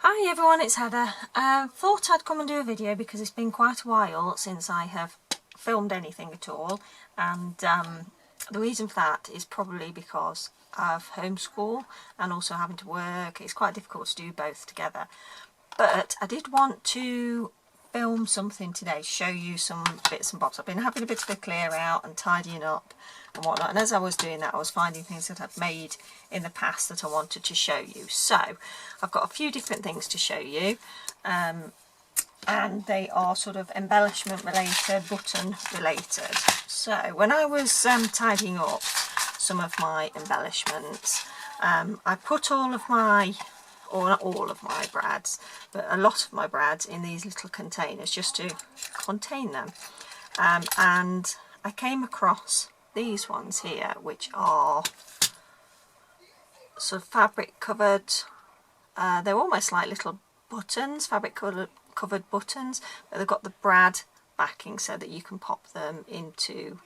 Hi everyone, it's Heather. Thought I'd come and do a video because it's been quite a while since I have filmed anything at all, and the reason for that is probably because of homeschool and also having to work. It's quite difficult to do both together, but I did want to film something today, show you some bits and bobs. I've been having a bit of a clear out and tidying up and whatnot, and as I was doing that I was finding things that I've made in the past that I wanted to show you. So I've got a few different things to show you, and they are sort of embellishment related, button related. So when I was tidying up some of my embellishments, I put all of my, or not all of my brads, but a lot of my brads in these little containers just to contain them, and I came across these ones here, which are sort of fabric covered. They're almost like little buttons, fabric covered buttons, but they've got the brad backing so that you can pop them into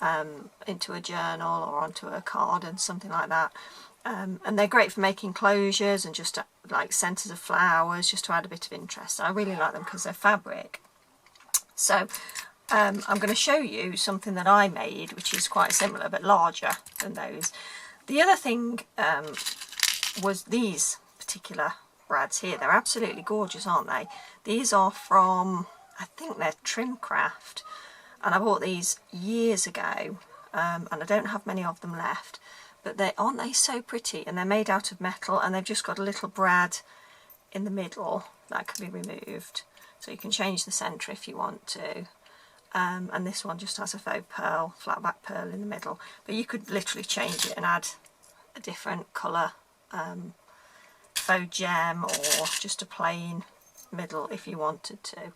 a journal or onto a card and something like that. And they're great for making closures and just like centres of flowers, just to add a bit of interest. I really like them because they're fabric. So I'm going to show you something that I made which is quite similar but larger than those. The other thing was these particular brads here. They're absolutely gorgeous, aren't they? These are from, I think they're Trimcraft, and I bought these years ago, and I don't have many of them left, but aren't they so pretty? And they're made out of metal, and they've just got a little brad in the middle that can be removed, so you can change the centre if you want to. And this one just has a faux pearl, flat back pearl in the middle, but you could literally change it and add a different colour faux gem or just a plain middle if you wanted to.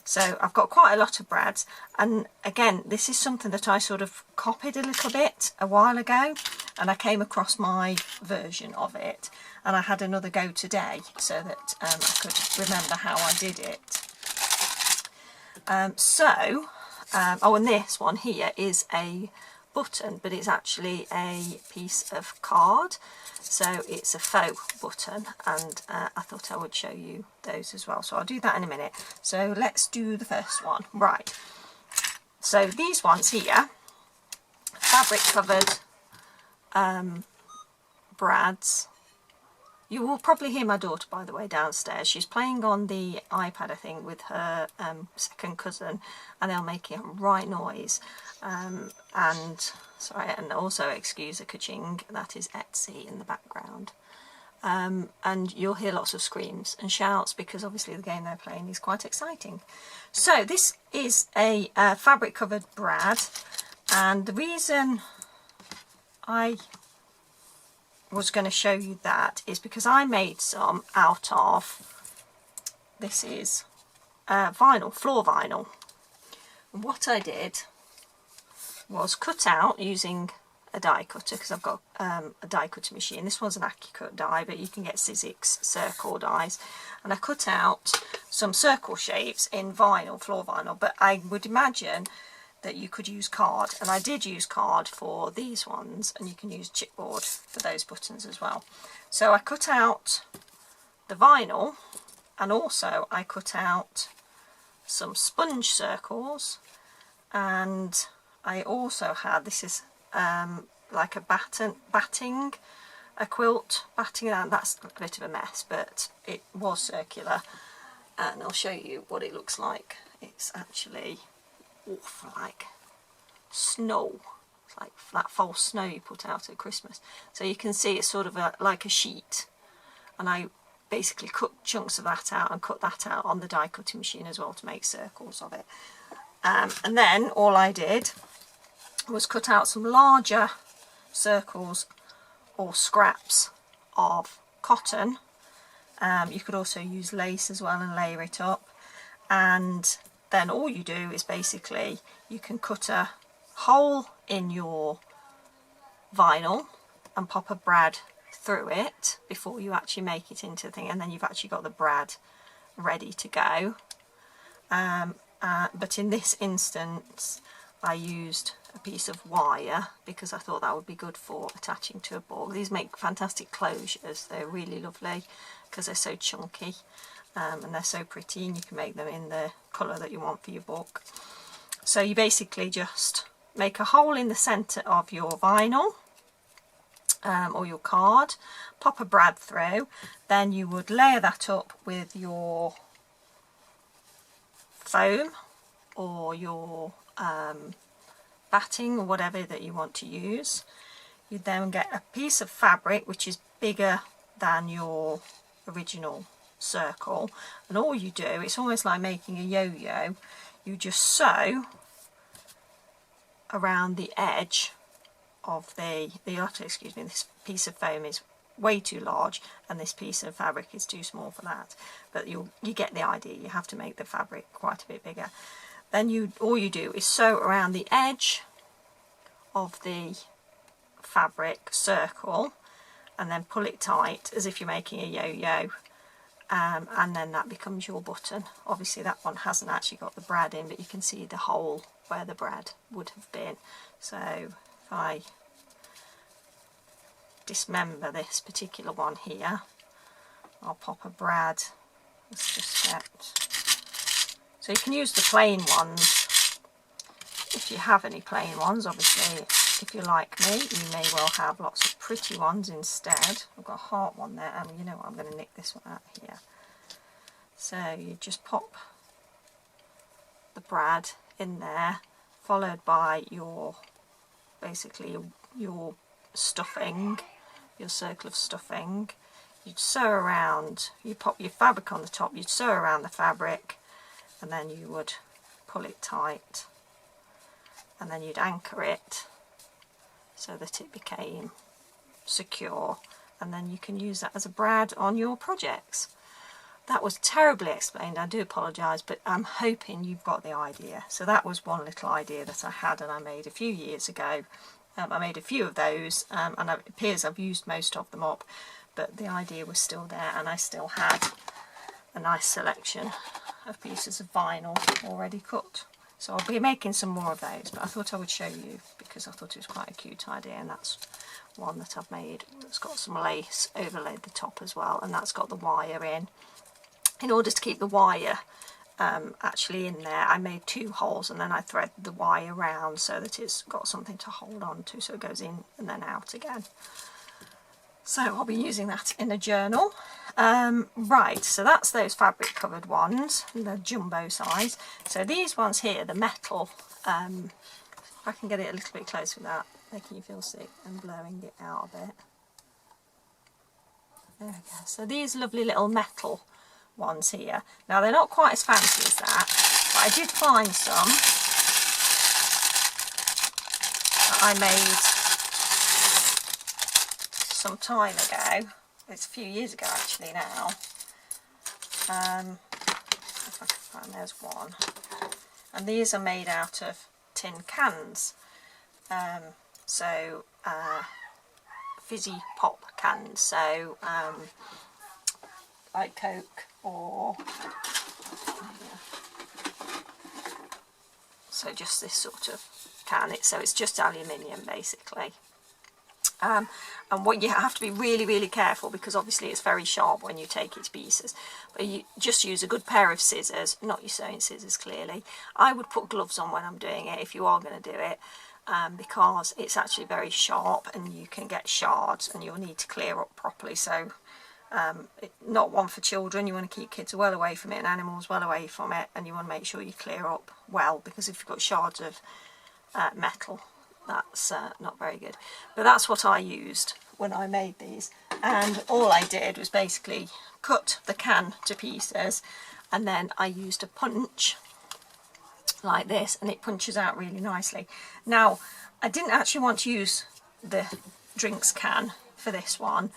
So I've got quite a lot of brads, and again this is something that I sort of copied a little bit a while ago, and I came across my version of it and I had another go today so that I could remember how I did it. Oh, and this one here is a button, but it's actually a piece of card, so it's a faux button, and I thought I would show you those as well, so I'll do that in a minute. So let's do the first one. Right, so these ones here, fabric covered brads. You will probably hear my daughter, by the way, downstairs. She's playing on the iPad, I think, with her second cousin, and they're making a right noise. And also excuse the ka-ching, that is Etsy in the background. And you'll hear lots of screams and shouts because obviously the game they're playing is quite exciting. So this is a fabric covered brad, and the reason I was going to show you that is because I made some out of, this is vinyl, floor vinyl. And what I did was cut out using a die cutter, because I've got a die cutter machine. This one's an AccuCut die, but you can get Sizzix circle dies, and I cut out some circle shapes in vinyl, floor vinyl, but I would imagine that you could use card, and I did use card for these ones, and you can use chipboard for those buttons as well. So I cut out the vinyl, and also I cut out some sponge circles, and I also had, this is like a batting, a quilt batting, and that's a bit of a mess, but it was circular, and I'll show you what it looks like. It's actually awful, like snow. It's like that false snow you put out at Christmas. So you can see it's sort of like a sheet, and I basically cut chunks of that out and cut that out on the die cutting machine as well to make circles of it. And then all I did was cut out some larger circles or scraps of cotton. You could also use lace as well and layer it up, and then all you do is basically you can cut a hole in your vinyl and pop a brad through it before you actually make it into the thing, and then you've actually got the brad ready to go. But in this instance I used a piece of wire because I thought that would be good for attaching to a book. These make fantastic closures. They're really lovely because they're so chunky, and they're so pretty, and you can make them in the colour that you want for your book. So you basically just make a hole in the centre of your vinyl or your card, pop a brad through, then you would layer that up with your foam or your batting or whatever that you want to use. You then get a piece of fabric which is bigger than your original circle, and all you do, it's almost like making a yo-yo, you just sew around the edge of excuse me, this piece of foam is way too large and this piece of fabric is too small for that, but you get the idea. You have to make the fabric quite a bit bigger. Then all you do is sew around the edge of the fabric circle and then pull it tight as if you're making a yo-yo, and then that becomes your button. Obviously that one hasn't actually got the brad in, but you can see the hole where the brad would have been. So if I dismember this particular one here, I'll pop a brad. Let's just get, so you can use the plain ones if you have any plain ones. Obviously if you're like me, you may well have lots of pretty ones instead. I've got a heart one there, and you know what, I'm going to nick this one out here. So you just pop the brad in there, followed by your basically your stuffing, your circle of stuffing. You'd sew around, you pop your fabric on the top, you'd sew around the fabric, and then you would pull it tight, and then you'd anchor it so that it became secure, and then you can use that as a brad on your projects. That was terribly explained, I do apologise, but I'm hoping you've got the idea. So that was one little idea that I had and I made a few years ago. I made a few of those, and it appears I've used most of them up, but the idea was still there, and I still had a nice selection of pieces of vinyl already cut. So I'll be making some more of those, but I thought I would show you because I thought it was quite a cute idea, and that's one that I've made. It's got some lace overlaid the top as well, and that's got the wire in. In order to keep the wire actually in there, I made 2 holes, and then I threaded the wire round so that it's got something to hold on to, so it goes in and then out again. So I'll be using that in a journal. Right, so that's those fabric covered ones, the jumbo size. So these ones here, the metal, if I can get it a little bit closer without making you feel sick and blowing it out a bit. There we go. So these lovely little metal ones here. Now they're not quite as fancy as that, but I did find some that I made some time ago. It's a few years ago actually now. If I can find, there's one. And these are made out of tin cans. Fizzy pop cans. So like Coke or so just this sort of can. So it's just aluminium basically. And what you have to be really careful, because obviously it's very sharp when you take it to pieces, but you just use a good pair of scissors, not your sewing scissors clearly. I would put gloves on when I'm doing it if you are going to do it, because it's actually very sharp and you can get shards and you'll need to clear up properly. So not one for children. You want to keep kids well away from it and animals well away from it, and you want to make sure you clear up well, because if you've got shards of metal, that's not very good. But that's what I used when I made these, and all I did was basically cut the can to pieces, and then I used a punch like this, and it punches out really nicely. Now I didn't actually want to use the drinks can for this one,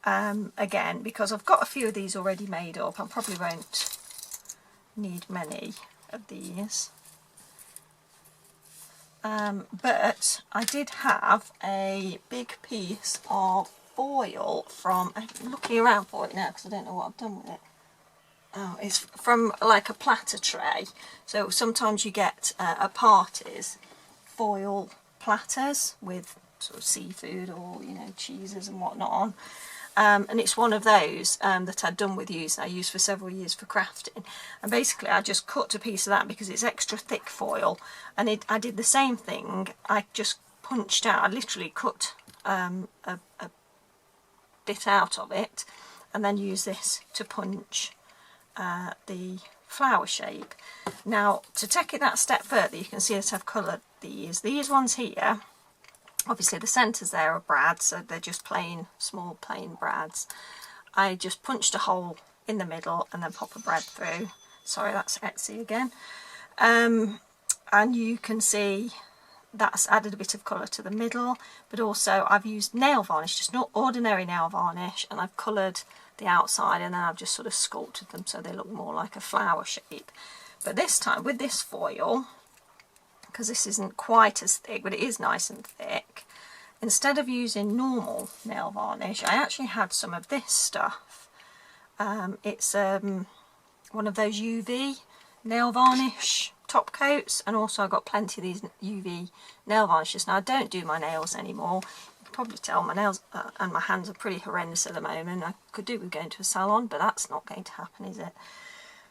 again, because I've got a few of these already made up. I probably won't need many of these. But I did have a big piece of foil from, I'm looking around for it now because I don't know what I've done with it. Oh, it's from like a platter tray. So sometimes you get at parties, foil platters with sort of seafood or, you know, cheeses and whatnot on. And it's one of those that I'd done with use, I used for several years for crafting. And basically I just cut a piece of that because it's extra thick foil, and I did the same thing. I just punched out, I literally cut a bit out of it and then use this to punch the flower shape. Now, to take it that step further, you can see that I've coloured these ones here. Obviously the centres there are brads, so they're just plain, small plain brads. I just punched a hole in the middle and then pop a brad through. Sorry, that's Etsy again. And you can see that's added a bit of colour to the middle, but also I've used nail varnish, just not ordinary nail varnish, and I've coloured the outside, and then I've just sort of sculpted them so they look more like a flower shape. But this time with this foil, because this isn't quite as thick, but it is nice and thick, instead of using normal nail varnish, I actually had some of this stuff. It's one of those UV nail varnish top coats, and also I got plenty of these UV nail varnishes. Now, I don't do my nails anymore. You can probably tell my nails and my hands are pretty horrendous at the moment. I could do with going to a salon, but that's not going to happen, is it?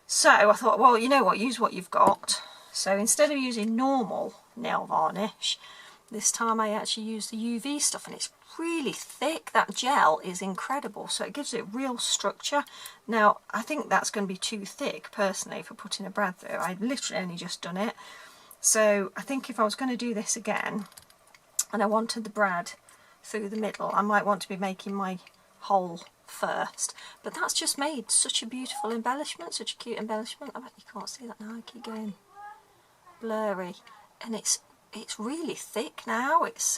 So I thought, well, you know what, use what you've got. So instead of using normal nail varnish, this time I actually used the UV stuff, and it's really thick. That gel is incredible, so it gives it real structure. Now, I think that's going to be too thick, personally, for putting a brad through. I've literally only just done it. So I think if I was going to do this again, and I wanted the brad through the middle, I might want to be making my hole first. But that's just made such a beautiful embellishment, such a cute embellishment. I bet you can't see that now, I keep going blurry, and it's really thick now. It's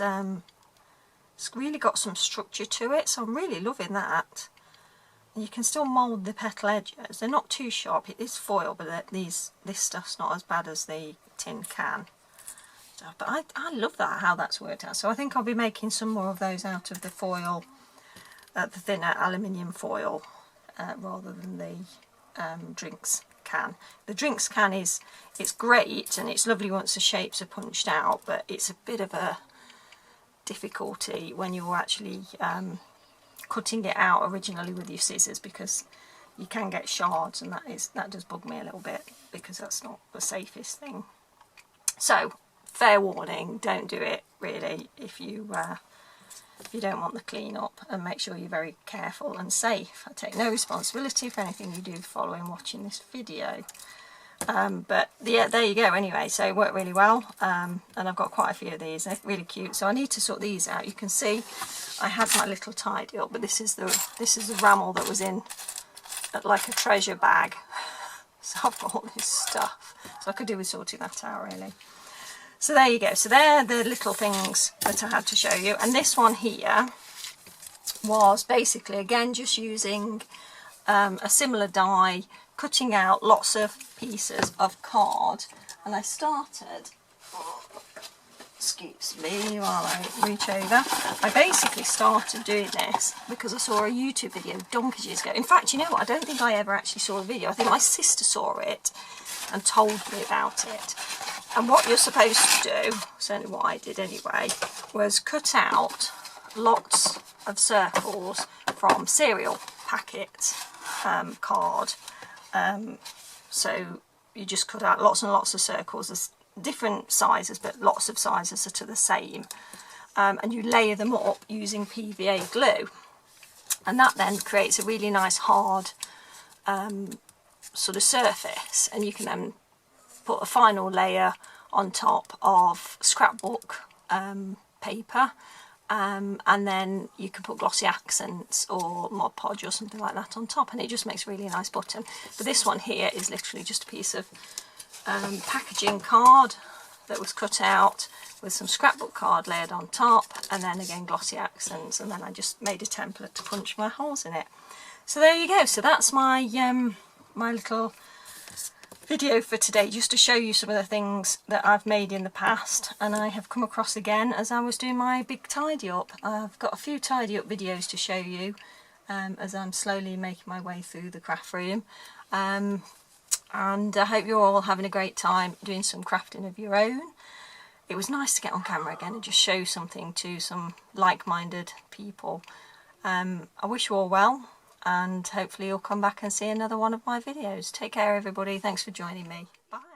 really got some structure to it, so I'm really loving that. And you can still mould the petal edges. They're not too sharp. It is foil, but this stuff's not as bad as the tin can. But I love that, how that's worked out. So I think I'll be making some more of those out of the foil, the thinner aluminium foil, rather than the drinks can. The drinks can it's great and it's lovely once the shapes are punched out, but it's a bit of a difficulty when you're actually cutting it out originally with your scissors, because you can get shards, and that does bug me a little bit, because that's not the safest thing. So fair warning, don't do it really if you don't want the clean up, and make sure you're very careful and safe. I take no responsibility for anything you do following watching this video. But yeah, there you go. Anyway, so it worked really well, and I've got quite a few of these. They're really cute, so I need to sort these out. You can see I had my little tidy up, but this is the rammel that was in like a treasure bag. So I've got all this stuff, so I could do with sorting that out really. So there you go. So they're the little things that I had to show you. And this one here was basically, again, just using a similar die, cutting out lots of pieces of card. And I started, excuse me while I reach over, I basically started doing this because I saw a YouTube video donkeys years ago. In fact, you know what, I don't think I ever actually saw the video. I think my sister saw it and told me about it. And what you're supposed to do, certainly what I did anyway, was cut out lots of circles from cereal packet card. So you just cut out lots and lots of circles. There's different sizes, but lots of sizes that are the same. And you layer them up using PVA glue. And that then creates a really nice hard sort of surface. And you can then put a final layer on top of scrapbook paper, and then you can put glossy accents or Mod Podge or something like that on top, and it just makes a really nice button. But this one here is literally just a piece of packaging card that was cut out with some scrapbook card layered on top, and then again glossy accents, and then I just made a template to punch my holes in it. So there you go. So that's my my little video for today, just to show you some of the things that I've made in the past and I have come across again as I was doing my big tidy up. I've got a few tidy up videos to show you as I'm slowly making my way through the craft room, and I hope you're all having a great time doing some crafting of your own. it was nice to get on camera again and just show something to some like-minded people. I wish you all well, and hopefully you'll come back and see another one of my videos. Take care everybody, thanks for joining me. Bye.